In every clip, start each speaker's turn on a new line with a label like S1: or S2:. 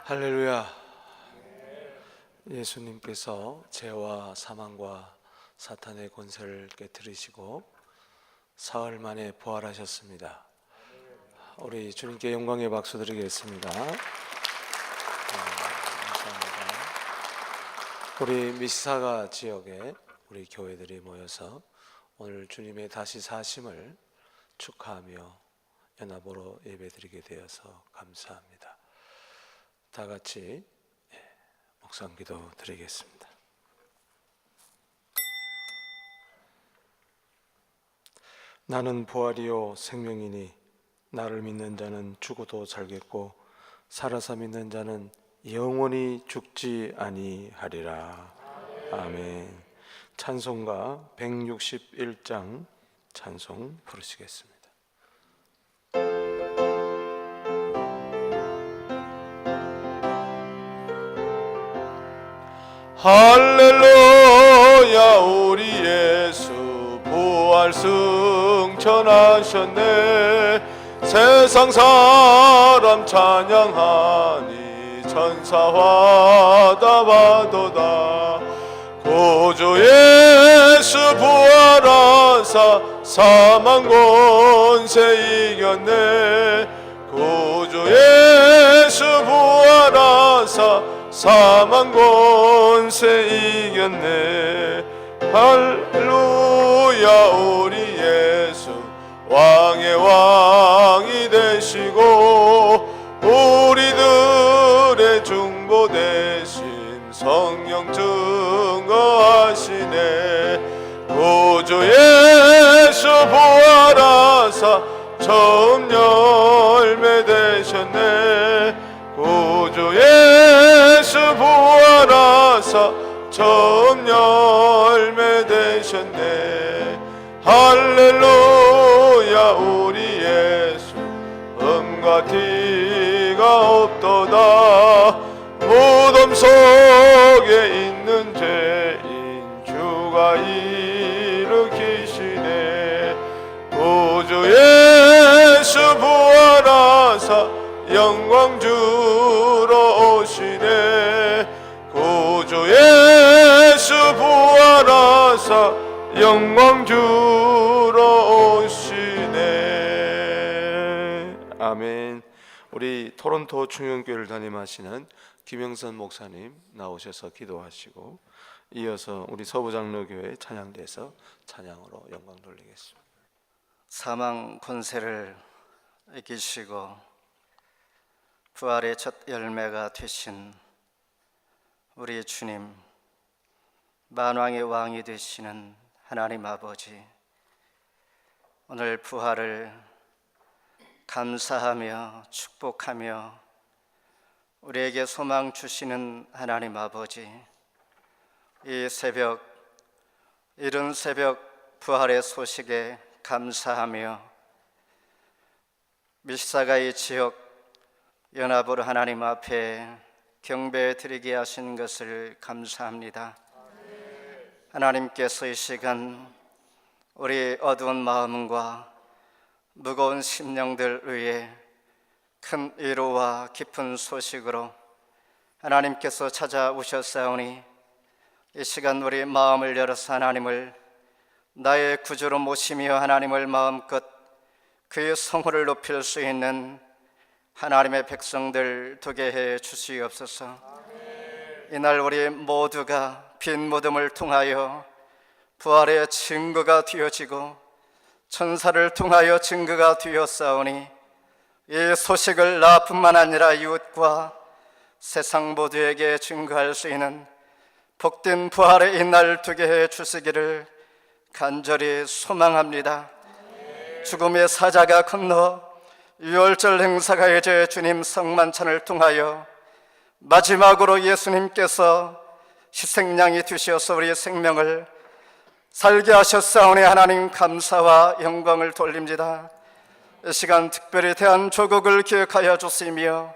S1: 할렐루야. 예수님께서 죄와 사망과 사탄의 권세를 깨뜨리시고 사흘 만에 부활하셨습니다. 우리 주님께 영광의 박수 드리겠습니다. 감사합니다. 우리 미시사가 지역에 우리 교회들이 모여서 오늘 주님의 다시 사심을 축하하며 연합으로 예배드리게 되어서 감사합니다. 다 같이 묵상기도 드리겠습니다. 나는 부활이요 생명이니 나를 믿는 자는 죽어도 살겠고 살아서 믿는 자는 영원히 죽지 아니하리라. 아멘. 찬송가 161장 찬송 부르시겠습니다. 할렐루야. 우리 예수 부활 승천하셨네. 세상 사람 찬양하니 천사와 다 바도다. 구주 예수 부활하사 사망 권세 이겼네. 구주 예수 부활하사 사망 권세 이겼네. 할렐루야. 우리 예수 왕의 왕이 되시고 우리들의 중보 대신 성령 증거하시네. 구주 예수 부활하사 처음 열매 되셨네. 구주 예수 부활하사 처음 열매 되셨네. 할렐루야. 우리 예수 음과 티가 없도다. 무덤 속에 있는 죄인 주가 일으키시네. 구주 예수 부활하사 영광 주러 오시네. 구주 예수 부활하사 영광 주러 오시네. 아멘. 우리 토론토 충영교회를 담임하시는 김영선 목사님 나오셔서 기도하시고 이어서 우리 서부장로교회 찬양대에서 찬양으로 영광 돌리겠습니다.
S2: 사망 권세를 이기시고 부활의 첫 열매가 되신 우리 주님, 만왕의 왕이 되시는 하나님 아버지, 오늘 부활을 감사하며 축복하며 우리에게 소망 주시는 하나님 아버지, 이 새벽, 이른 새벽 부활의 소식에 감사하며 미시사가의 지역 연합으로 하나님 앞에 경배 드리게 하신 것을 감사합니다. 하나님께서 이 시간 우리 어두운 마음과 무거운 심령들 위해 큰 위로와 깊은 소식으로 하나님께서 찾아오셨사오니 이 시간 우리 마음을 열어서 하나님을 나의 구주로 모시며 하나님을 마음껏 그의 성호를 높일 수 있는 하나님의 백성들 되게 해 주시옵소서. 이날 우리 모두가 빈 무덤을 통하여 부활의 증거가 되어지고 천사를 통하여 증거가 되었사오니 이 소식을 나뿐만 아니라 이웃과 세상 모두에게 증거할 수 있는 복된 부활의 이날 되게 해 주시기를 간절히 소망합니다. 죽음의 사자가 건너 유월절 행사가 이제 주님 성만찬을 통하여 마지막으로 예수님께서 희생양이 되셔서 우리의 생명을 살게 하셨사오니 하나님 감사와 영광을 돌립니다. 이 시간 특별히 대한조국을 기억하여 주시며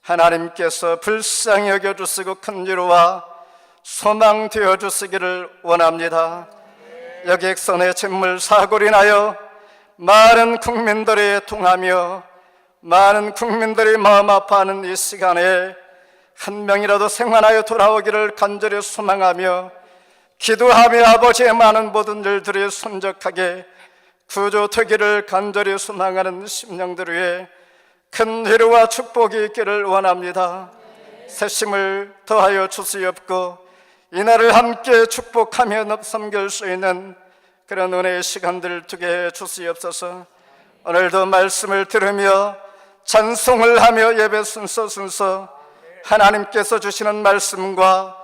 S2: 하나님께서 불쌍히 여겨주시고 큰 위로와 소망 되어주시기를 원합니다. 여객선의 침몰 사고로 인하여 많은 국민들이 통하며 많은 국민들이 마음 아파하는 이 시간에 한 명이라도 생還하여 돌아오기를 간절히 소망하며 기도하며 아버지의 많은 모든 일들이 손적하게 구조되기를 간절히 소망하는 심령들 위해 큰 위로와 축복이 있기를 원합니다. 새심을 더하여 주시옵고 이날을 함께 축복하며 섬길 수 있는 그런 은혜의 시간들 두게 해 주시옵소서. 오늘도 말씀을 들으며 찬송을 하며 예배 순서 하나님께서 주시는 말씀과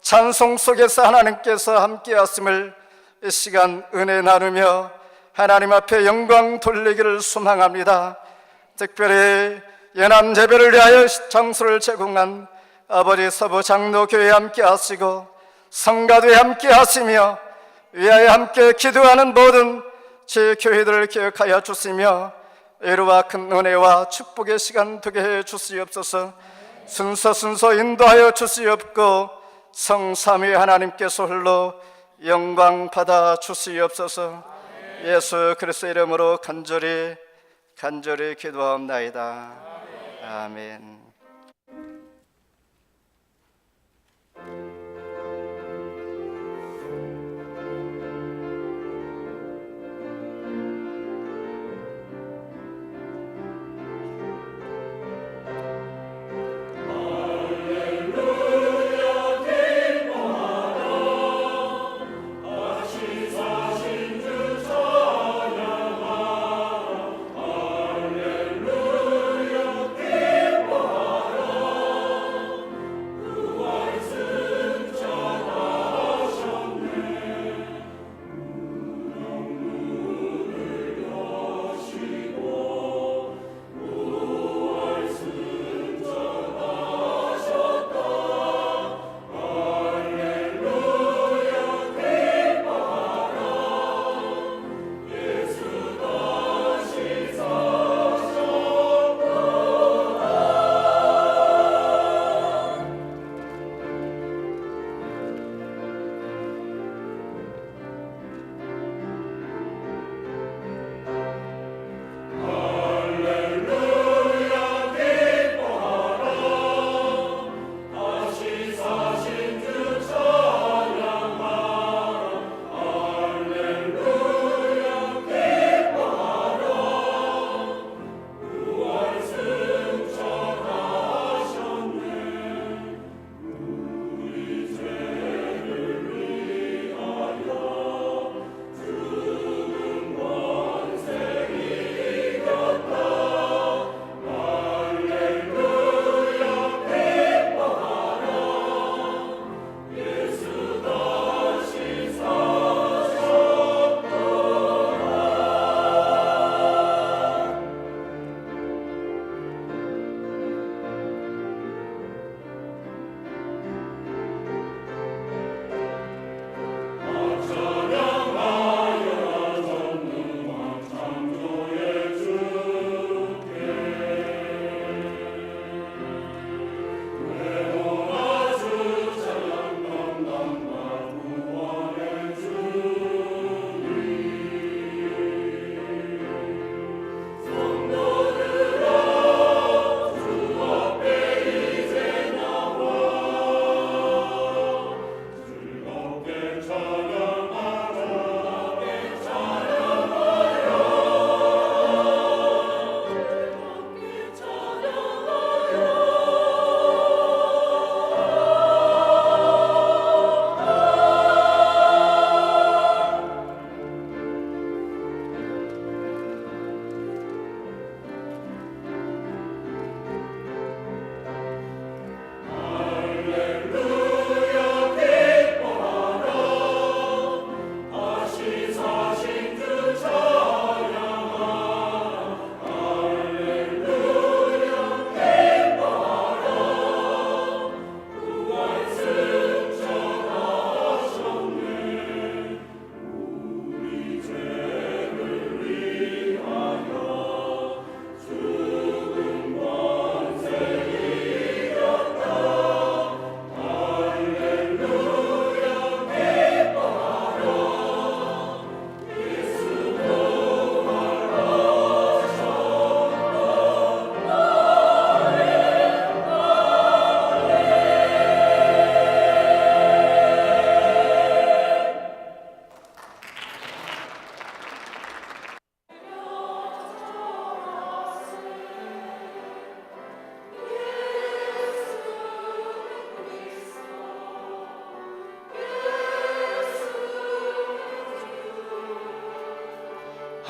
S2: 찬송 속에서 하나님께서 함께 하심을 이 시간 은혜 나누며 하나님 앞에 영광 돌리기를 소망합니다. 특별히 연합 예배를 위하여 장소를 제공한 아버지 서부 장로교회 함께 하시고 성가도에 함께 하시며 위하여 함께 기도하는 모든 제 교회들을 기억하여 주시며 위로와 큰 은혜와 축복의 시간 되게 해 주시옵소서. 순서 인도하여 주시옵고 성삼위 하나님께서 홀로 영광 받아 주시옵소서. 예수 그리스도의 이름으로 간절히 기도하옵나이다. 아멘.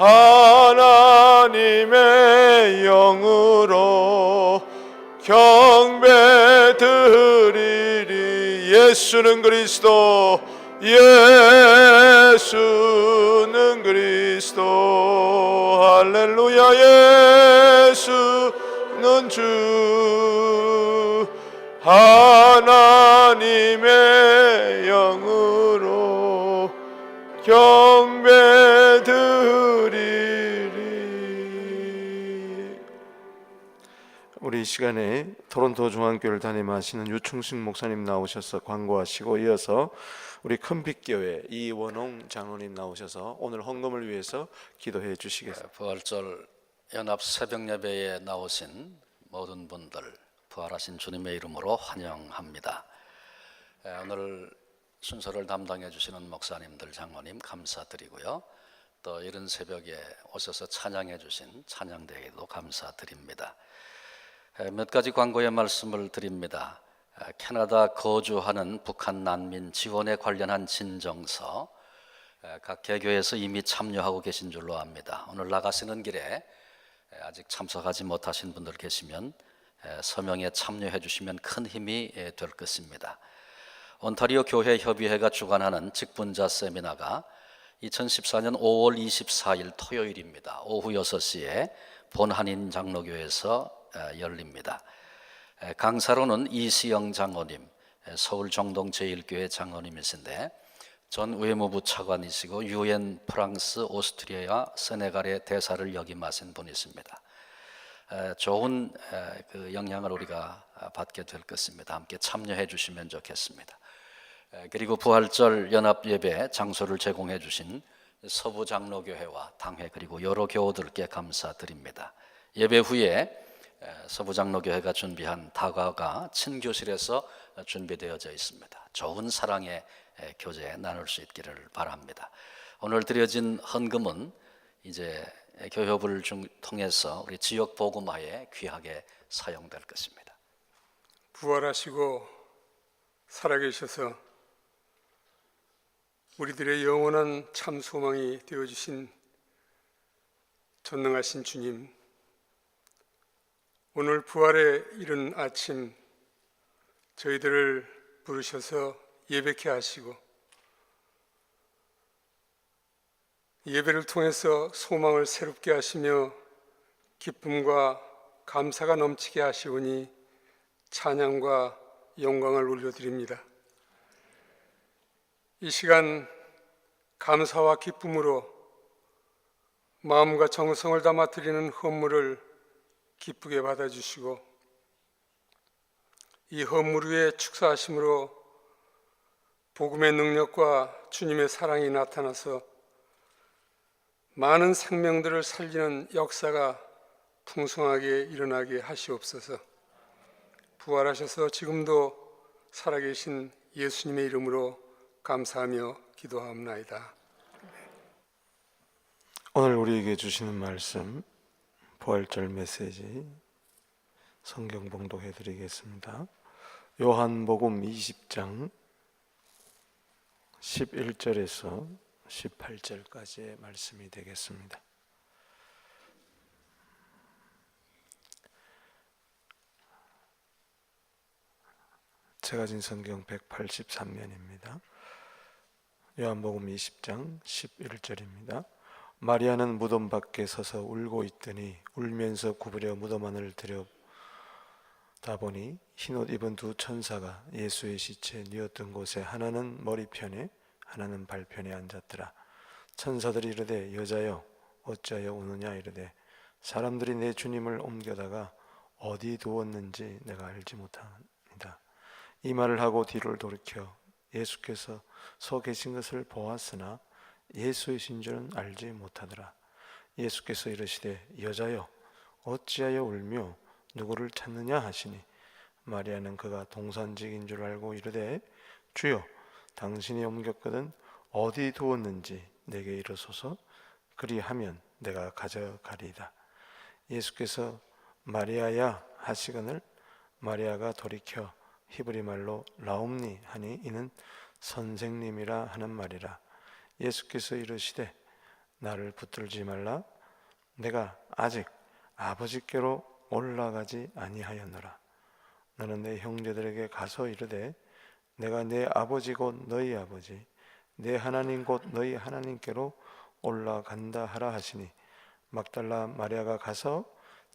S1: 하나님의 영으로 경배드리리. 예수는 그리스도, 예수는 그리스도. 할렐루야. 예수는 주. 하나님의 영으로 경배드리리. 우리 이 시간에 토론토 중앙교회를 담임하시는 유충식 목사님 나오셔서 광고하시고, 이어서 우리 큰빛교회 이원홍 장로님 나오셔서 오늘 헌금을 위해서 기도해 주시겠습니다.
S3: 부활절 연합 새벽 예배에 나오신 모든 분들 부활하신 주님의 이름으로 환영합니다. 오늘 순서를 담당해 주시는 목사님들, 장로님 감사드리고요. 또 이른 새벽에 오셔서 찬양해 주신 찬양대회도 감사드립니다. 몇 가지 광고의 말씀을 드립니다. 캐나다 거주하는 북한 난민 지원에 관련한 진정서, 각 개교에서 이미 참여하고 계신 줄로 압니다. 오늘 나가시는 길에 아직 참석하지 못하신 분들 계시면 서명에 참여해 주시면 큰 힘이 될 것입니다. 온타리오 교회 협의회가 주관하는 직분자 세미나가 2014년 5월 24일 토요일입니다. 오후 6시에 본한인 장로교에서 열립니다. 강사로는 이시영 장로님, 서울 정동 제1교회 장로님이신데 전 외무부 차관이시고 UN, 프랑스, 오스트리아, 세네갈의 대사를 역임하신 분이십니다. 좋은 그 영향을 우리가 받게 될 것입니다. 함께 참여해 주시면 좋겠습니다. 그리고 부활절 연합 예배 장소를 제공해 주신 서부 장로교회와 당회 그리고 여러 교우들께 감사드립니다. 예배 후에 서부 장로교회가 준비한 다과가 친교실에서 준비되어져 있습니다. 좋은 사랑의 교제 나눌 수 있기를 바랍니다. 오늘 드려진 헌금은 이제 교협을 통해서 우리 지역 복음화에 귀하게 사용될 것입니다.
S4: 부활하시고 살아계셔서 우리들의 영원한 참 소망이 되어주신 전능하신 주님, 오늘 부활의 이른 아침 저희들을 부르셔서 예배케 하시고 예배를 통해서 소망을 새롭게 하시며 기쁨과 감사가 넘치게 하시오니 찬양과 영광을 올려드립니다. 이 시간 감사와 기쁨으로 마음과 정성을 담아 드리는 헌물을 기쁘게 받아주시고 이 헌물 위에 축사하심으로 복음의 능력과 주님의 사랑이 나타나서 많은 생명들을 살리는 역사가 풍성하게 일어나게 하시옵소서. 부활하셔서 지금도 살아계신 예수님의 이름으로 감사하며 기도하옵나이다.
S1: 오늘 우리에게 주시는 말씀, 부활절 메시지 성경 봉독해 드리겠습니다. 요한복음 20장 11절에서 18절까지의 말씀이 되겠습니다. 제가 진 성경 183면입니다. 요한복음 20장 11절입니다. 마리아는 무덤 밖에 서서 울고 있더니 울면서 구부려 무덤 안을 들여다보니 흰옷 입은 두 천사가 예수의 시체 뉘었던 곳에 하나는 머리편에 하나는 발편에 앉았더라. 천사들이 이르되 여자여 어찌하여 우느냐 이르되 사람들이 내 주님을 옮겨다가 어디 두었는지 내가 알지 못하니이다. 이 말을 하고 뒤를 돌이켜 예수께서 서 계신 것을 보았으나 예수이신 줄은 알지 못하더라. 예수께서 이르시되 여자여 어찌하여 울며 누구를 찾느냐 하시니 마리아는 그가 동산직인 줄 알고 이르되 주여 당신이 옮겼거든 어디 두었는지 내게 이르소서. 그리하면 내가 가져가리이다. 예수께서 마리아야 하시거늘 마리아가 돌이켜 히브리 말로 라옵니 하니 이는 선생님이라 하는 말이라. 예수께서 이르시되 나를 붙들지 말라. 내가 아직 아버지께로 올라가지 아니하였노라. 너는 내 형제들에게 가서 이르되 내가 내 아버지 곧 너희 아버지 내 하나님 곧 너희 하나님께로 올라간다 하라 하시니 막달라 마리아가 가서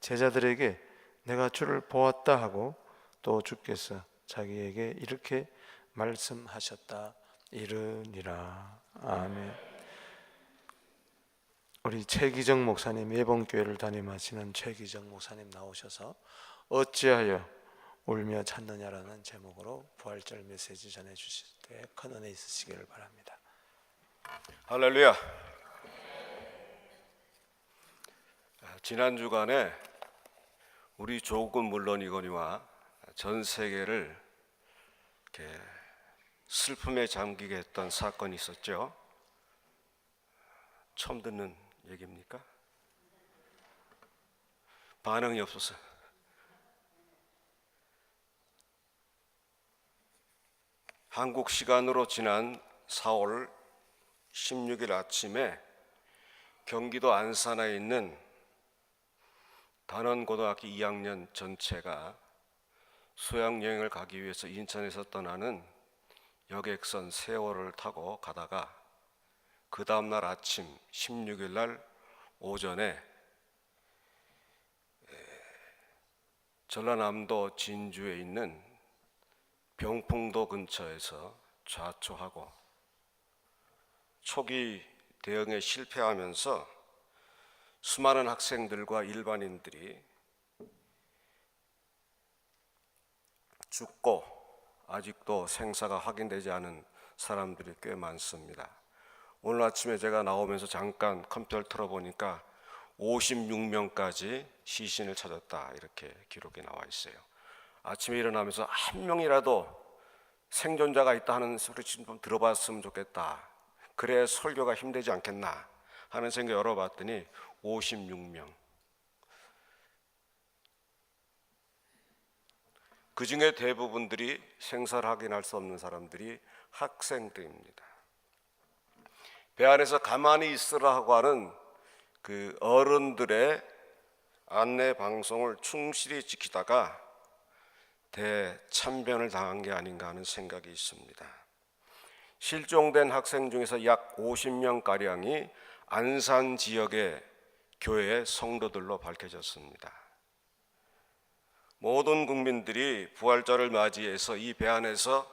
S1: 제자들에게 내가 주를 보았다 하고 또 주께서 자기에게 이렇게 말씀하셨다 이르니라. 아멘. 우리 최기정 목사님, 예봉교회를 담임하시는 최기정 목사님 나오셔서 어찌하여 울며 찾느냐라는 제목으로 부활절 메시지 전해주실 때 큰 은혜 있으시기를 바랍니다.
S5: 할렐루야. 지난 주간에 우리 조국은 물론이거니와 전 세계를 이렇게 슬픔에 잠기게 했던 사건이 있었죠. 처음 듣는 얘기입니까? 반응이 없었어요. 한국 시간으로 지난 4월 16일 아침에 경기도 안산에 있는 단원고등학교 2학년 전체가 수학여행을 가기 위해서 인천에서 떠나는 여객선 세월을 타고 가다가 그 다음날 아침 16일 날 오전에 전라남도 진주에 있는 병풍도 근처에서 좌초하고 초기 대응에 실패하면서 수많은 학생들과 일반인들이 죽고 아직도 생사가 확인되지 않은 사람들이 꽤 많습니다. 오늘 아침에 제가 나오면서 잠깐 컴퓨터를 틀어보니까 56명까지 시신을 찾았다 이렇게 기록이 나와 있어요. 아침에 일어나면서 한 명이라도 생존자가 있다 하는 소리 좀 들어봤으면 좋겠다. 그래야 설교가 힘들지 않겠나 하는 생각 열어봤더니 56명. 그 중에 대부분들이 생사를 확인할 수 없는 사람들이 학생들입니다. 배 안에서 가만히 있으라고 하는 그 어른들의 안내 방송을 충실히 지키다가 대참변을 당한 게 아닌가 하는 생각이 있습니다. 실종된 학생 중에서 약 50명가량이 안산 지역의 교회의 성도들로 밝혀졌습니다. 모든 국민들이 부활절을 맞이해서 이 배 안에서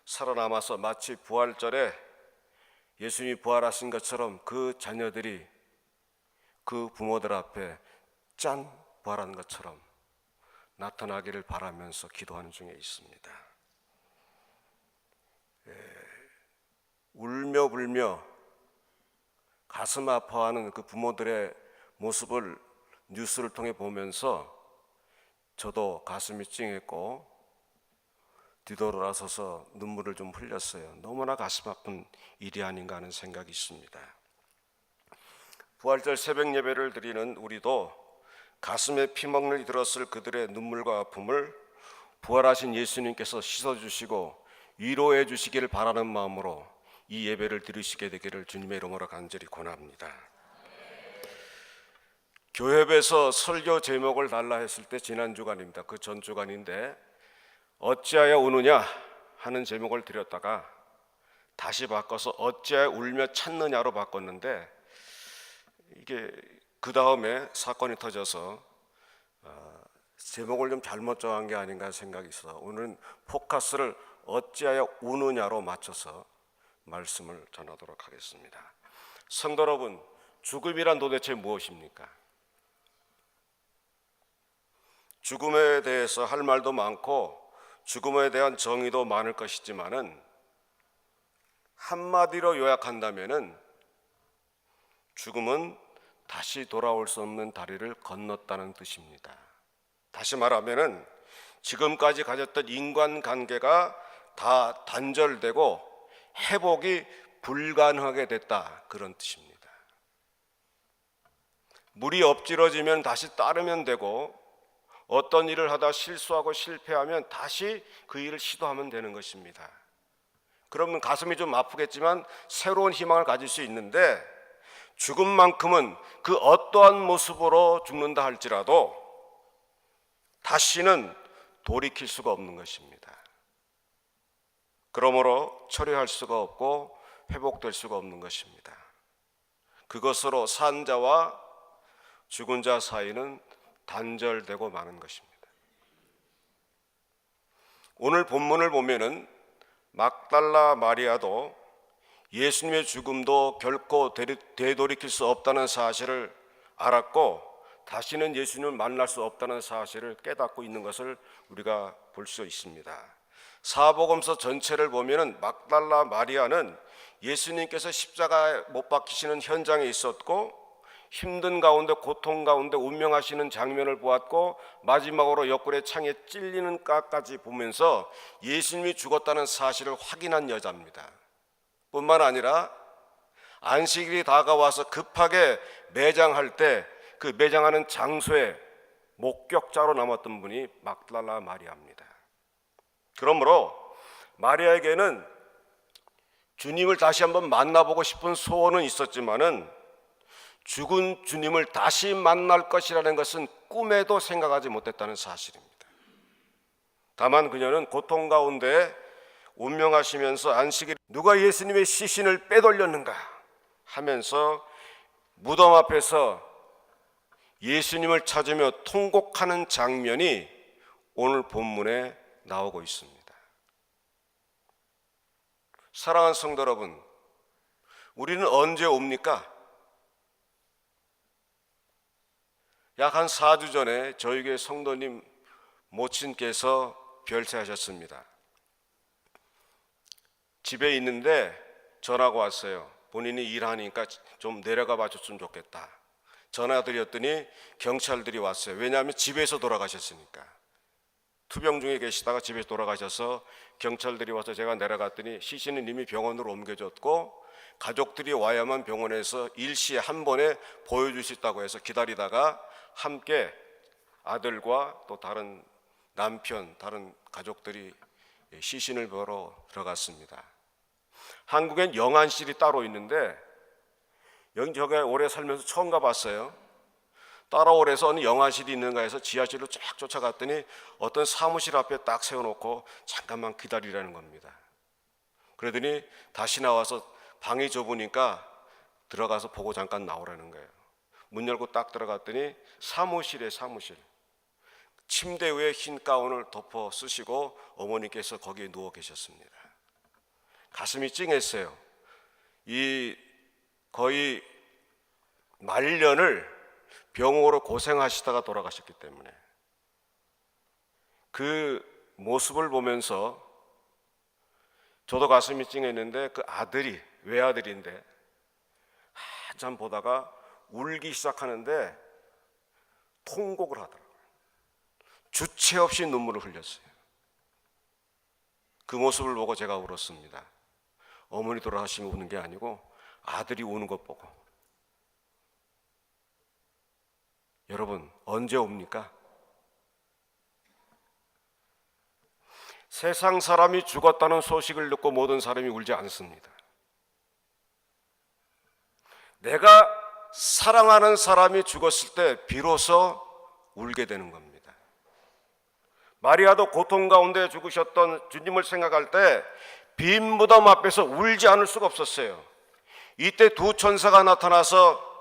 S5: 살아남아서 마치 부활절에 예수님이 부활하신 것처럼 그 자녀들이 그 부모들 앞에 짠 부활한 것처럼 나타나기를 바라면서 기도하는 중에 있습니다. 울며 불며 가슴 아파하는 그 부모들의 모습을 뉴스를 통해 보면서 저도 가슴이 찡했고 뒤돌아서서 눈물을 좀 흘렸어요. 너무나 가슴 아픈 일이 아닌가 하는 생각이 있습니다. 부활절 새벽 예배를 드리는 우리도 가슴에 피멍이 들었을 그들의 눈물과 아픔을 부활하신 예수님께서 씻어주시고 위로해 주시기를 바라는 마음으로 이 예배를 드리시게 되기를 주님의 이름으로 간절히 권합니다. 교회에서 설교 제목을 달라 했을 때 지난 주간입니다. 그 전 주간인데 어찌하여 우느냐 하는 제목을 드렸다가 다시 바꿔서 어찌하여 울며 찾느냐로 바꿨는데 이게 그 다음에 사건이 터져서 제목을 좀 잘못 정한 게 아닌가 생각이 있어서 오늘은 포커스를 어찌하여 우느냐로 맞춰서 말씀을 전하도록 하겠습니다. 성도 여러분, 죽음이란 도대체 무엇입니까? 죽음에 대해서 할 말도 많고 죽음에 대한 정의도 많을 것이지만은 한마디로 요약한다면은 죽음은 다시 돌아올 수 없는 다리를 건넜다는 뜻입니다. 다시 말하면은 지금까지 가졌던 인간관계가 다 단절되고 회복이 불가능하게 됐다, 그런 뜻입니다. 물이 엎질러지면 다시 따르면 되고 어떤 일을 하다 실수하고 실패하면 다시 그 일을 시도하면 되는 것입니다. 그러면 가슴이 좀 아프겠지만 새로운 희망을 가질 수 있는데 죽음만큼은 그 어떠한 모습으로 죽는다 할지라도 다시는 돌이킬 수가 없는 것입니다. 그러므로 처리할 수가 없고 회복될 수가 없는 것입니다. 그것으로 산 자와 죽은 자 사이는 단절되고 마는 것입니다. 오늘 본문을 보면은 막달라 마리아도 예수님의 죽음도 결코 되돌이킬 수 없다는 사실을 알았고 다시는 예수님을 만날 수 없다는 사실을 깨닫고 있는 것을 우리가 볼 수 있습니다. 사복음서 전체를 보면은 막달라 마리아는 예수님께서 십자가에 못 박히시는 현장에 있었고 힘든 가운데 고통 가운데 운명하시는 장면을 보았고 마지막으로 옆구리에 창에 찔리는 까까지 보면서 예수님이 죽었다는 사실을 확인한 여자입니다. 뿐만 아니라 안식일이 다가와서 급하게 매장할 때 그 매장하는 장소에 목격자로 남았던 분이 막달라 마리아입니다. 그러므로 마리아에게는 주님을 다시 한번 만나보고 싶은 소원은 있었지만은 죽은 주님을 다시 만날 것이라는 것은 꿈에도 생각하지 못했다는 사실입니다. 다만 그녀는 고통 가운데 운명하시면서 안식일 누가 예수님의 시신을 빼돌렸는가 하면서 무덤 앞에서 예수님을 찾으며 통곡하는 장면이 오늘 본문에 나오고 있습니다. 사랑하는 성도 여러분, 우리는 언제 옵니까? 약 한 4주 전에 저희 교회 성도님 모친께서 별세하셨습니다. 집에 있는데 전화가 왔어요. 본인이 일하니까 좀 내려가 봐줬으면 좋겠다. 전화 드렸더니 경찰들이 왔어요. 왜냐하면 집에서 돌아가셨으니까. 투병 중에 계시다가 집에서 돌아가셔서 경찰들이 와서 제가 내려갔더니 시신은 이미 병원으로 옮겨졌고 가족들이 와야만 병원에서 일시에 한 번에 보여줄 수 있다고 해서 기다리다가 함께 아들과 또 다른 남편, 다른 가족들이 시신을 보러 들어갔습니다. 한국엔 영안실이 따로 있는데 여기 제가 오래 살면서 처음 가봤어요. 따라오래서 어느 영안실이 있는가 해서 지하실로 쫙 쫓아갔더니 어떤 사무실 앞에 딱 세워놓고 잠깐만 기다리라는 겁니다. 그러더니 다시 나와서 방이 좁으니까 들어가서 보고 잠깐 나오라는 거예요. 문 열고 딱 들어갔더니 사무실 침대 위에 흰 가운을 덮어 쓰시고 어머니께서 거기에 누워 계셨습니다. 가슴이 찡했어요. 이 거의 말년을 병으로 고생하시다가 돌아가셨기 때문에 그 모습을 보면서 저도 가슴이 찡했는데 그 아들이 외아들인데 한참 보다가 울기 시작하는데 통곡을 하더라고요. 주체 없이 눈물을 흘렸어요. 그 모습을 보고 제가 울었습니다. 어머니 돌아가시면 우는 게 아니고 아들이 우는 것 보고. 여러분, 언제 옵니까? 세상 사람이 죽었다는 소식을 듣고 모든 사람이 울지 않습니다. 내가 사랑하는 사람이 죽었을 때 비로소 울게 되는 겁니다. 마리아도 고통 가운데 죽으셨던 주님을 생각할 때 빈 무덤 앞에서 울지 않을 수가 없었어요. 이때 두 천사가 나타나서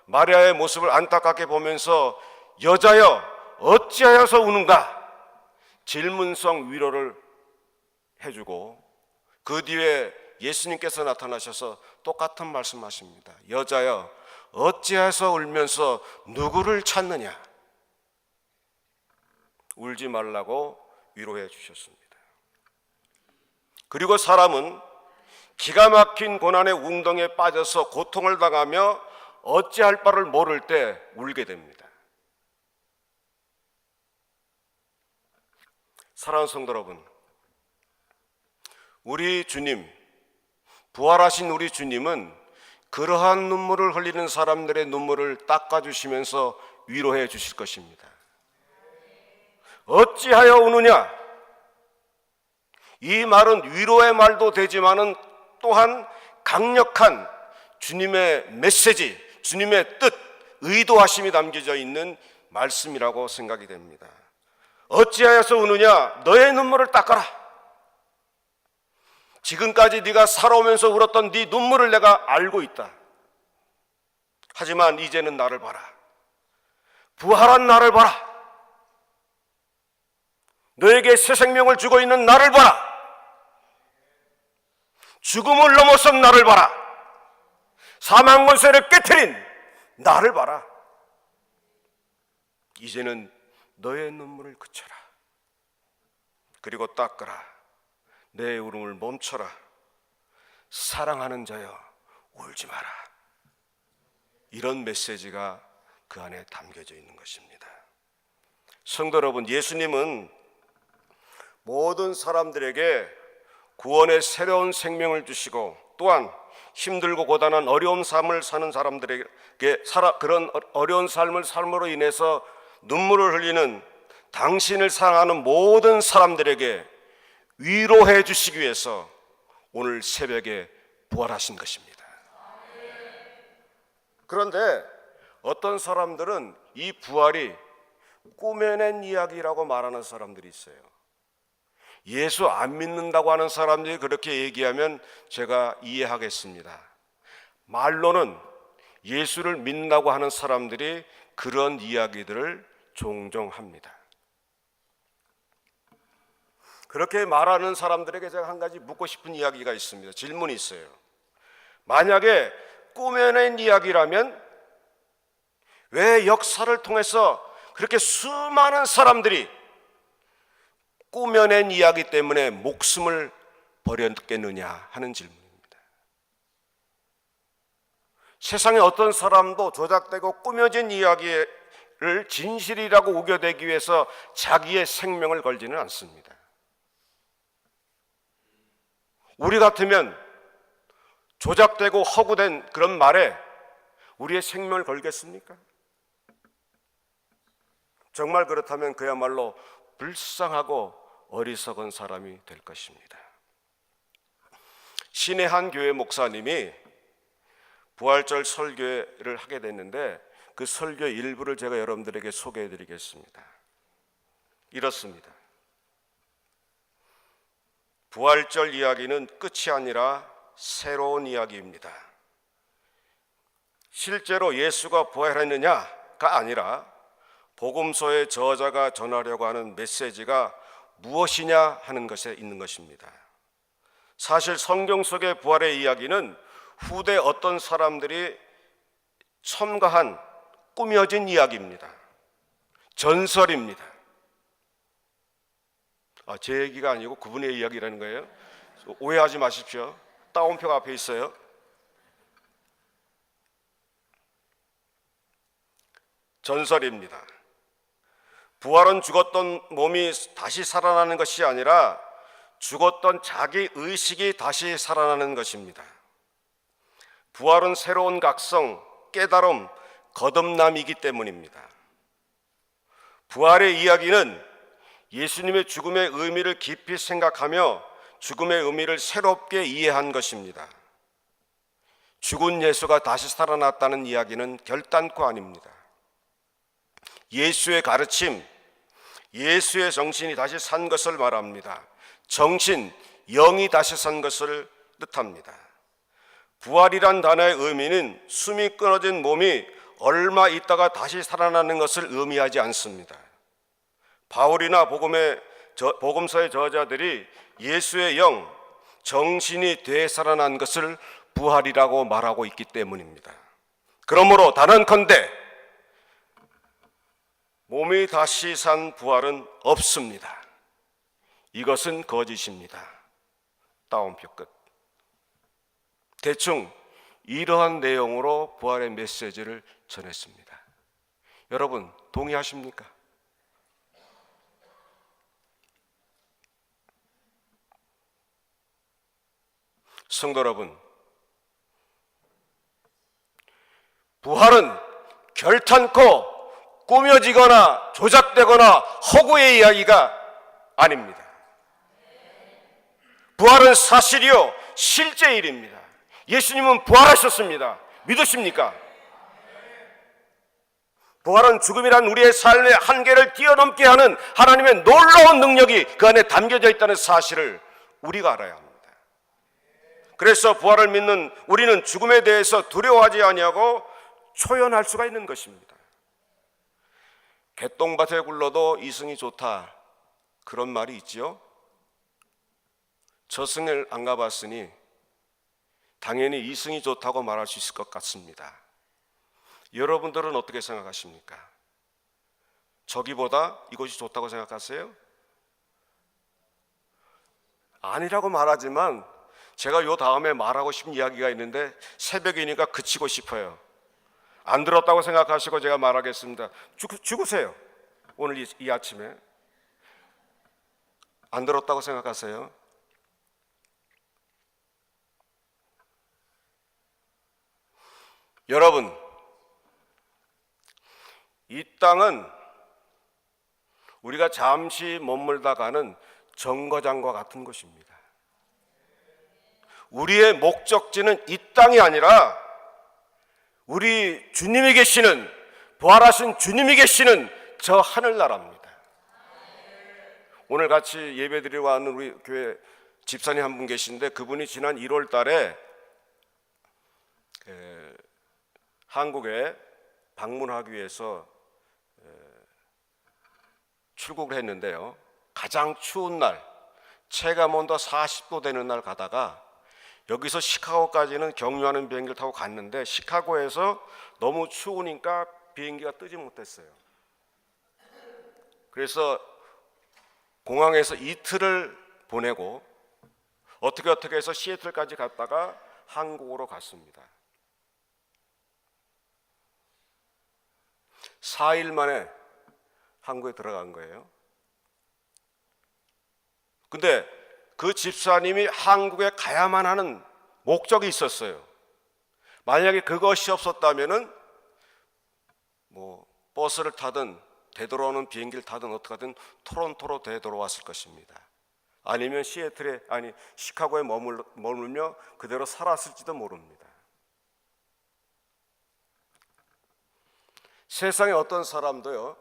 S5: 마리아의 모습을 안타깝게 보면서 여자여 어찌하여서 우는가 질문성 위로를 해주고 그 뒤에 예수님께서 나타나셔서 똑같은 말씀하십니다. 여자여 어찌해서 울면서 누구를 찾느냐. 울지 말라고 위로해 주셨습니다. 그리고 사람은 기가 막힌 고난의 웅덩이에 빠져서 고통을 당하며 어찌할 바를 모를 때 울게 됩니다. 사랑하는 성도 여러분, 우리 주님, 부활하신 우리 주님은 그러한 눈물을 흘리는 사람들의 눈물을 닦아주시면서 위로해 주실 것입니다. 어찌하여 우느냐? 이 말은 위로의 말도 되지만은 또한 강력한 주님의 메시지, 주님의 뜻, 의도하심이 담겨져 있는 말씀이라고 생각이 됩니다. 어찌하여서 우느냐? 너의 눈물을 닦아라. 지금까지 네가 살아오면서 울었던 네 눈물을 내가 알고 있다. 하지만 이제는 나를 봐라. 부활한 나를 봐라. 너에게 새 생명을 주고 있는 나를 봐라. 죽음을 넘어선 나를 봐라. 사망 권세를 깨트린 나를 봐라. 이제는 너의 눈물을 그쳐라. 그리고 닦아라. 내 울음을 멈춰라. 사랑하는 자여, 울지 마라. 이런 메시지가 그 안에 담겨져 있는 것입니다. 성도 여러분, 예수님은 모든 사람들에게 구원의 새로운 생명을 주시고 또한 힘들고 고단한 어려운 삶을 사는 사람들에게 그런 어려운 삶을 삶으로 인해서 눈물을 흘리는 당신을 사랑하는 모든 사람들에게 위로해 주시기 위해서 오늘 새벽에 부활하신 것입니다. 그런데 어떤 사람들은 이 부활이 꾸며낸 이야기라고 말하는 사람들이 있어요. 예수 안 믿는다고 하는 사람들이 그렇게 얘기하면 제가 이해하겠습니다. 말로는 예수를 믿는다고 하는 사람들이 그런 이야기들을 종종 합니다. 그렇게 말하는 사람들에게 제가 한 가지 묻고 싶은 이야기가 있습니다. 질문이 있어요. 만약에 꾸며낸 이야기라면 왜 역사를 통해서 그렇게 수많은 사람들이 꾸며낸 이야기 때문에 목숨을 버렸겠느냐 하는 질문입니다. 세상에 어떤 사람도 조작되고 꾸며진 이야기를 진실이라고 우겨대기 위해서 자기의 생명을 걸지는 않습니다. 우리 같으면 조작되고 허구된 그런 말에 우리의 생명을 걸겠습니까? 정말 그렇다면 그야말로 불쌍하고 어리석은 사람이 될 것입니다. 신의 한 교회 목사님이 부활절 설교를 하게 됐는데 그 설교 일부를 제가 여러분들에게 소개해 드리겠습니다. 이렇습니다. 부활절 이야기는 끝이 아니라 새로운 이야기입니다. 실제로 예수가 부활했느냐가 아니라 복음서의 저자가 전하려고 하는 메시지가 무엇이냐 하는 것에 있는 것입니다. 사실 성경 속의 부활의 이야기는 후대 어떤 사람들이 첨가한 꾸며진 이야기입니다. 전설입니다. 제 얘기가 아니고 그분의 이야기라는 거예요. 오해하지 마십시오. 따옴표가 앞에 있어요. 전설입니다. 부활은 죽었던 몸이 다시 살아나는 것이 아니라 죽었던 자기 의식이 다시 살아나는 것입니다. 부활은 새로운 각성, 깨달음, 거듭남이기 때문입니다. 부활의 이야기는 예수님의 죽음의 의미를 깊이 생각하며 죽음의 의미를 새롭게 이해한 것입니다. 죽은 예수가 다시 살아났다는 이야기는 결단코 아닙니다. 예수의 가르침, 예수의 정신이 다시 산 것을 말합니다. 정신, 영이 다시 산 것을 뜻합니다. 부활이란 단어의 의미는 숨이 끊어진 몸이 얼마 있다가 다시 살아나는 것을 의미하지 않습니다. 바울이나 복음서의 저자들이 예수의 영, 정신이 되살아난 것을 부활이라고 말하고 있기 때문입니다. 그러므로 단언컨대 몸이 다시 산 부활은 없습니다. 이것은 거짓입니다. 따옴표 끝. 대충 이러한 내용으로 부활의 메시지를 전했습니다. 여러분 동의하십니까? 성도 여러분, 부활은 결탄코 꾸며지거나 조작되거나 허구의 이야기가 아닙니다. 부활은 사실이요 실제 일입니다. 예수님은 부활하셨습니다. 믿으십니까? 부활은 죽음이란 우리의 삶의 한계를 뛰어넘게 하는 하나님의 놀라운 능력이 그 안에 담겨져 있다는 사실을 우리가 알아야 합니다. 그래서 부활을 믿는 우리는 죽음에 대해서 두려워하지 아니하고 초연할 수가 있는 것입니다. 개똥밭에 굴러도 이승이 좋다, 그런 말이 있지요. 저승을 안 가봤으니 당연히 이승이 좋다고 말할 수 있을 것 같습니다. 여러분들은 어떻게 생각하십니까? 저기보다 이곳이 좋다고 생각하세요? 아니라고 말하지만 제가 요 다음에 말하고 싶은 이야기가 있는데 새벽이니까 그치고 싶어요. 안 들었다고 생각하시고 제가 말하겠습니다. 죽으세요. 오늘 이 아침에. 안 들었다고 생각하세요? 여러분, 이 땅은 우리가 잠시 머물다 가는 정거장과 같은 곳입니다. 우리의 목적지는 이 땅이 아니라 우리 주님이 계시는, 부활하신 주님이 계시는 저 하늘나라입니다. 오늘 같이 예배드리러 와는 우리 교회 집사님 한 분 계신데 그분이 지난 1월 달에 한국에 방문하기 위해서 출국을 했는데요. 가장 추운 날, 체감온도 40도 되는 날 가다가 여기서 시카고까지는 경유하는 비행기를 타고 갔는데 시카고에서 너무 추우니까 비행기가 뜨지 못했어요. 그래서 공항에서 이틀을 보내고 어떻게 해서 시애틀까지 갔다가 한국으로 갔습니다. 4일 만에 한국에 들어간 거예요. 근데 그 집사님이 한국에 가야만 하는 목적이 있었어요. 만약에 그것이 없었다면은 버스를 타든 되돌아오는 비행기를 타든 어떻게 하든 토론토로 되돌아왔을 것입니다. 아니면 시카고에 머물며 그대로 살았을지도 모릅니다. 세상에 어떤 사람도요,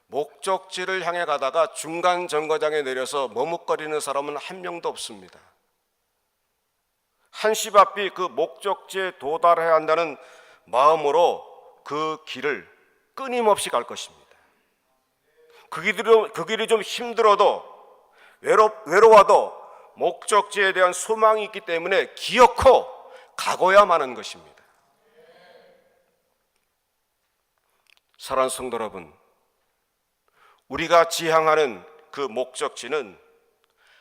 S5: 목적지를 향해 가다가 중간 정거장에 내려서 머뭇거리는 사람은 한 명도 없습니다. 한시바삐 그 목적지에 도달해야 한다는 마음으로 그 길을 끊임없이 갈 것입니다. 그 길이 좀 힘들어도 외로워도 목적지에 대한 소망이 있기 때문에 기어코 가고야만 하는 것입니다. 사랑하는 성도 여러분, 우리가 지향하는 그 목적지는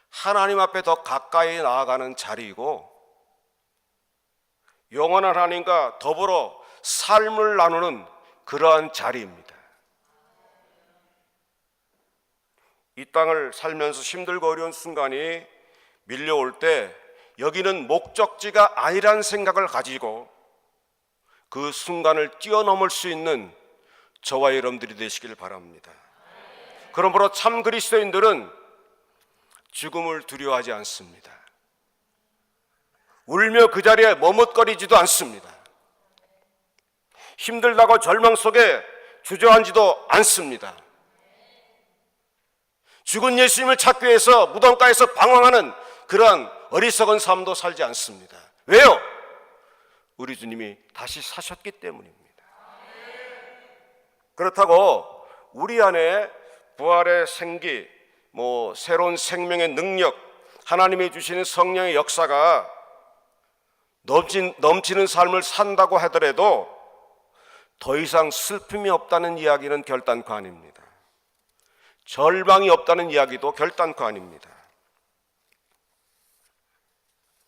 S5: 하나님 앞에 더 가까이 나아가는 자리이고 영원한 하나님과 더불어 삶을 나누는 그러한 자리입니다. 이 땅을 살면서 힘들고 어려운 순간이 밀려올 때 여기는 목적지가 아니라는 생각을 가지고 그 순간을 뛰어넘을 수 있는 저와 여러분들이 되시길 바랍니다. 그러므로 참 그리스도인들은 죽음을 두려워하지 않습니다. 울며 그 자리에 머뭇거리지도 않습니다. 힘들다고 절망 속에 주저앉지도 않습니다. 죽은 예수님을 찾기 위해서 무덤가에서 방황하는 그러한 어리석은 삶도 살지 않습니다. 왜요? 우리 주님이 다시 사셨기 때문입니다. 그렇다고 우리 안에 부활의 생기, 새로운 생명의 능력, 하나님이 주시는 성령의 역사가 넘치는 삶을 산다고 하더라도 더 이상 슬픔이 없다는 이야기는 결단코 아닙니다. 절망이 없다는 이야기도 결단코 아닙니다.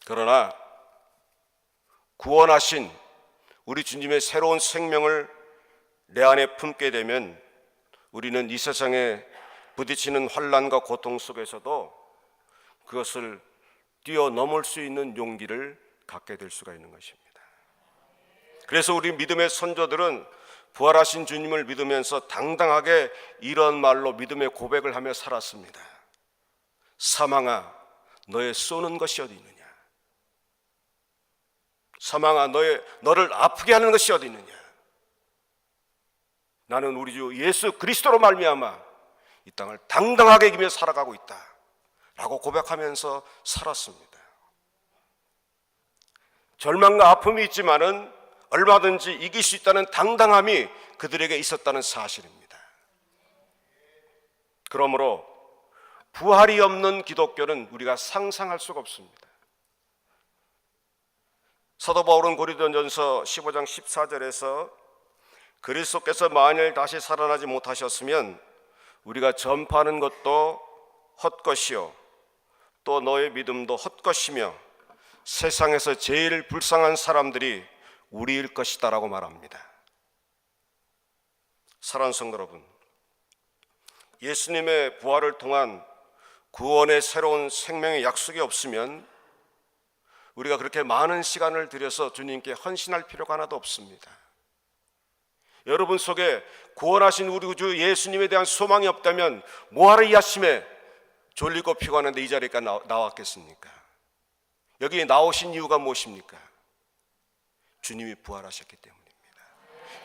S5: 그러나 구원하신 우리 주님의 새로운 생명을 내 안에 품게 되면 우리는 이 세상에 부딪히는 환난과 고통 속에서도 그것을 뛰어넘을 수 있는 용기를 갖게 될 수가 있는 것입니다. 그래서 우리 믿음의 선조들은 부활하신 주님을 믿으면서 당당하게 이런 말로 믿음의 고백을 하며 살았습니다. 사망아, 너의 쏘는 것이 어디 있느냐? 사망아, 너를 아프게 하는 것이 어디 있느냐? 나는 우리 주 예수 그리스도로 말미암아 이 땅을 당당하게 이기며 살아가고 있다 라고 고백하면서 살았습니다. 절망과 아픔이 있지만은 얼마든지 이길 수 있다는 당당함이 그들에게 있었다는 사실입니다. 그러므로 부활이 없는 기독교는 우리가 상상할 수가 없습니다. 사도 바울은 고린도전서 15장 14절에서 그리스도께서 만일 다시 살아나지 못하셨으면 우리가 전파하는 것도 헛것이요 또 너의 믿음도 헛것이며 세상에서 제일 불쌍한 사람들이 우리일 것이다 라고 말합니다. 사랑하는 성도 여러분, 예수님의 부활을 통한 구원의 새로운 생명의 약속이 없으면 우리가 그렇게 많은 시간을 들여서 주님께 헌신할 필요가 하나도 없습니다. 여러분 속에 구원하신 우리 주 예수님에 대한 소망이 없다면 뭐하러 이 아침에 졸리고 피곤한데 이 자리에 나왔겠습니까? 여기 나오신 이유가 무엇입니까? 주님이 부활하셨기 때문입니다.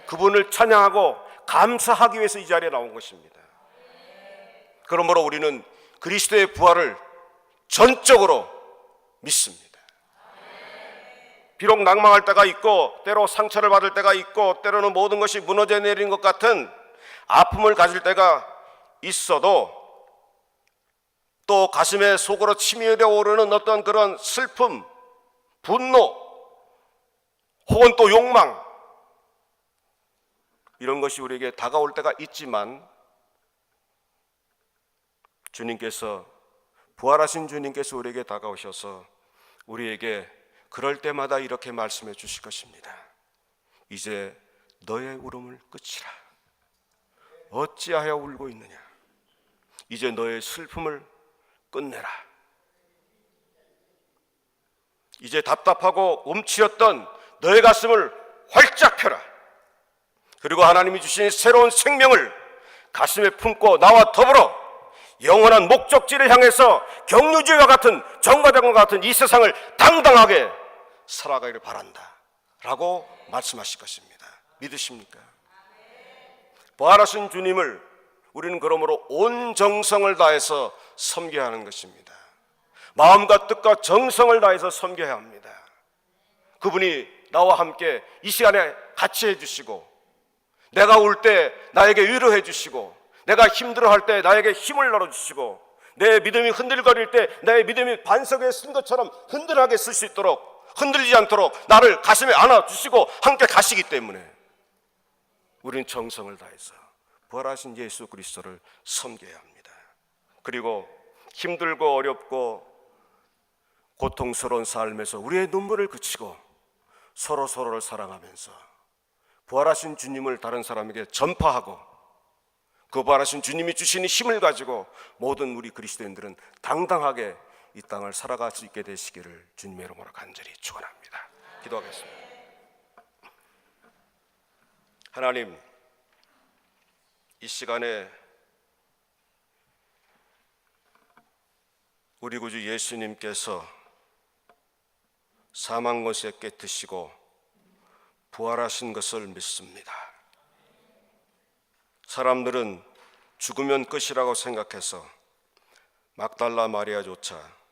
S5: 그분을 찬양하고 감사하기 위해서 이 자리에 나온 것입니다. 그러므로 우리는 그리스도의 부활을 전적으로 믿습니다. 비록 낭망할 때가 있고 때로 상처를 받을 때가 있고 때로는 모든 것이 무너져 내리는 것 같은 아픔을 가질 때가 있어도 또 가슴에 속으로 치밀어 오르는 어떤 그런 슬픔, 분노 혹은 또 욕망 이런 것이 우리에게 다가올 때가 있지만 주님께서 부활하신 주님께서 우리에게 다가오셔서 우리에게 그럴 때마다 이렇게 말씀해 주실 것입니다. 이제 너의 울음을 그치라. 어찌하여 울고 있느냐. 이제 너의 슬픔을 끝내라. 이제 답답하고 움츠렸던 너의 가슴을 활짝 펴라. 그리고 하나님이 주신 새로운 생명을 가슴에 품고 나와 더불어 영원한 목적지를 향해서 경유지와 같은 정거장과 같은 이 세상을 당당하게 살아가기를 바란다 라고 말씀하실 것입니다. 믿으십니까? 부활하신 주님을 우리는 그러므로 온 정성을 다해서 섬겨야 하는 것입니다. 마음과 뜻과 정성을 다해서 섬겨야 합니다. 그분이 나와 함께 이 시간에 같이 해주시고 내가 울 때 나에게 위로해 주시고 내가 힘들어할 때 나에게 힘을 나눠주시고 내 믿음이 흔들거릴 때 나의 믿음이 반석에 쓴 것처럼 흔들하게 쓸 수 있도록 흔들리지 않도록 나를 가슴에 안아주시고 함께 가시기 때문에 우리는 정성을 다해서 부활하신 예수 그리스도를 섬겨야 합니다. 그리고 힘들고 어렵고 고통스러운 삶에서 우리의 눈물을 그치고 서로를 사랑하면서 부활하신 주님을 다른 사람에게 전파하고 그 부활하신 주님이 주시는 힘을 가지고 모든 우리 그리스도인들은 당당하게 이 땅을 살아갈 수 있게 되시기를 주님의 이름으로 간절히 축원합니다. 기도하겠습니다. 하나님, 이 시간에 우리 구주 예수님께서 사망 권세 깨뜨시고 부활하신 것을 믿습니다. 사람들은 죽으면 끝이라고 생각해서 막달라 마리아조차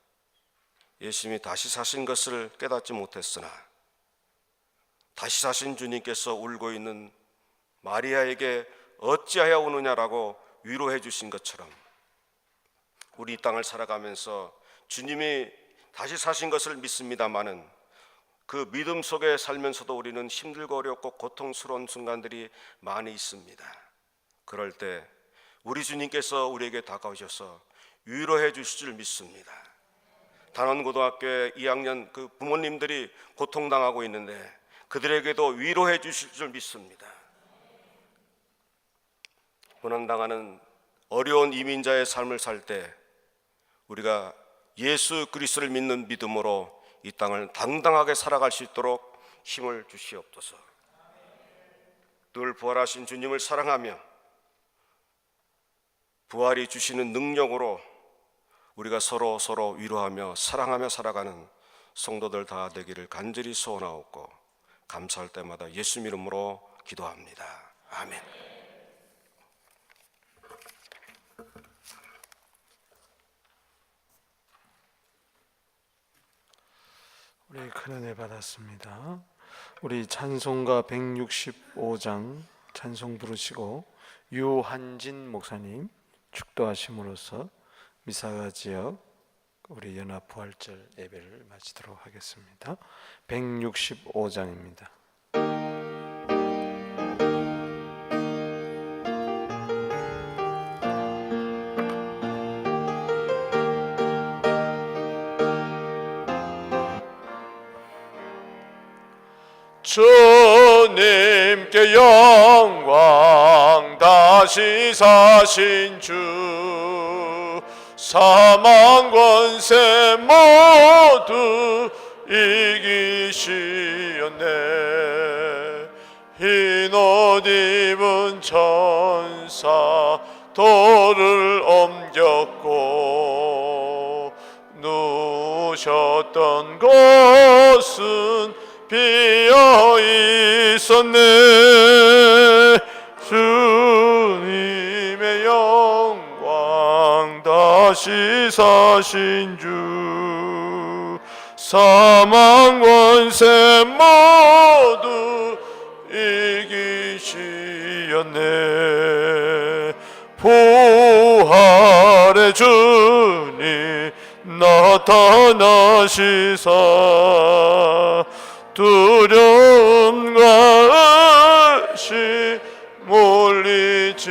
S5: 예수님이 다시 사신 것을 깨닫지 못했으나 다시 사신 주님께서 울고 있는 마리아에게 어찌하여 우느냐라고 위로해 주신 것처럼 우리 이 땅을 살아가면서 주님이 다시 사신 것을 믿습니다마는 그 믿음 속에 살면서도 우리는 힘들고 어렵고 고통스러운 순간들이 많이 있습니다. 그럴 때 우리 주님께서 우리에게 다가오셔서 위로해 주실 줄 믿습니다. 단원고등학교의 2학년 그 부모님들이 고통당하고 있는데 그들에게도 위로해 주실 줄 믿습니다. 고난당하는 어려운 이민자의 삶을 살 때 우리가 예수 그리스도를 믿는 믿음으로 이 땅을 당당하게 살아갈 수 있도록 힘을 주시옵소서. 늘 부활하신 주님을 사랑하며 부활이 주시는 능력으로 우리가 서로 위로하며 사랑하며 살아가는 성도들 다 되기를 간절히 소원하옵고 감사할 때마다 예수 이름으로 기도합니다. 아멘.
S1: 우리 큰 은혜 받았습니다. 우리 찬송가 165장 찬송 부르시고 유한진 목사님 축도하심으로써 미사가 지역 우리 연합 부활절 예배를 마치도록 하겠습니다. 165장입니다.
S5: 주님께 영광, 다시 사신 주, 사망 권세 모두 이기시었네. 흰 옷 입은 천사 돌을 옮겼고, 누우셨던 곳은 비어 있었네. 주님의 영광, 다시 사신 주, 사망 권세 모두 이기시었네. 부활의 주님 나타나시사 두려움과 의심 물리치셨네.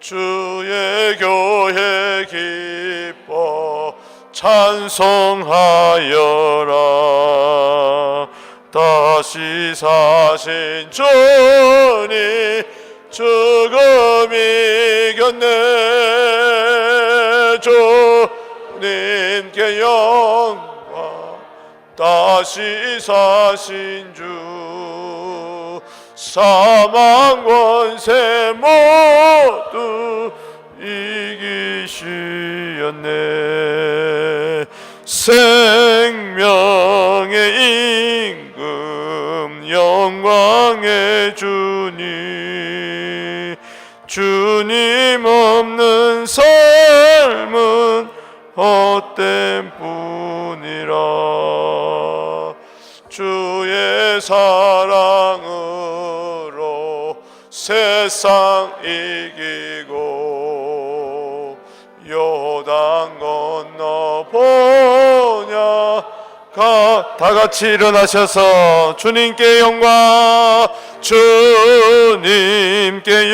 S5: 주의 교회 기뻐 찬송하여라. 다시 사신 주님 죽음 이겼네. 주님께 영광, 다시 사신 주, 사망 권세 모두 이기시었네. 생명의 임금, 영광의 주님, 주님 없는 삶은 헛된 뿐이라. 주의 사랑으로 세상 이기고 요단 건너 보냐. 다 같이 일어나셔서 주님께 영광, 주님께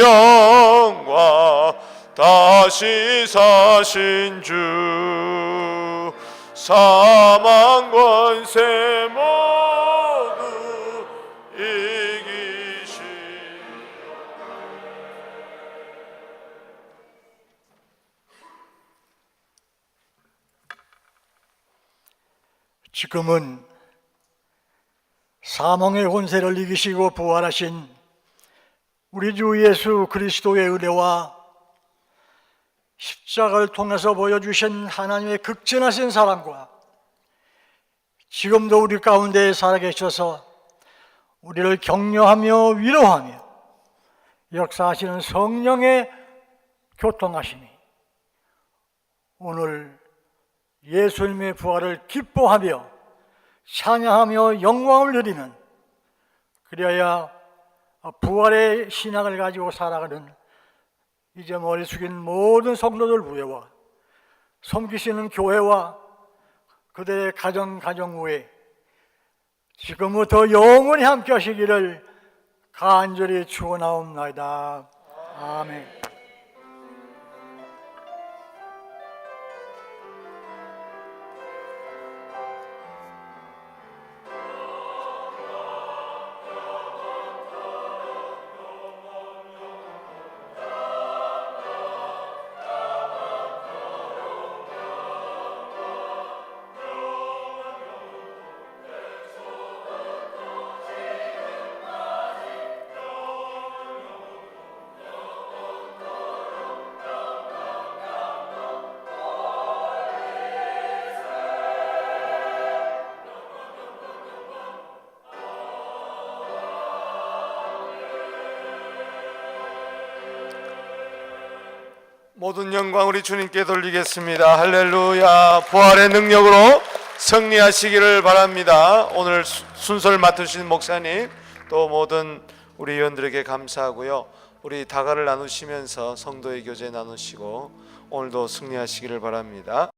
S5: 영광, 다시 사신 주, 사망 권세 모두 이기시.
S6: 지금은 사망의 권세를 이기시고 부활하신 우리 주 예수 그리스도의 은혜와 십자가를 통해서 보여주신 하나님의 극진하신 사랑과 지금도 우리 가운데 살아계셔서 우리를 격려하며 위로하며 역사하시는 성령의 교통하심이 오늘 예수님의 부활을 기뻐하며 찬양하며 영광을 누리는, 그래야 부활의 신앙을 가지고 살아가는 이제 머리 숙인 모든 성도들 부여와 섬기시는 교회와 그들의 가정 후에 지금부터 영원히 함께 하시기를 간절히 축원하옵나이다. 아멘.
S1: 모든 영광 우리 주님께 돌리겠습니다. 할렐루야. 부활의 능력으로 승리하시기를 바랍니다. 오늘 순서를 맡으신 목사님 또 모든 우리 의원들에게 감사하고요. 우리 다가를 나누시면서 성도의 교제 나누시고 오늘도 승리하시기를 바랍니다.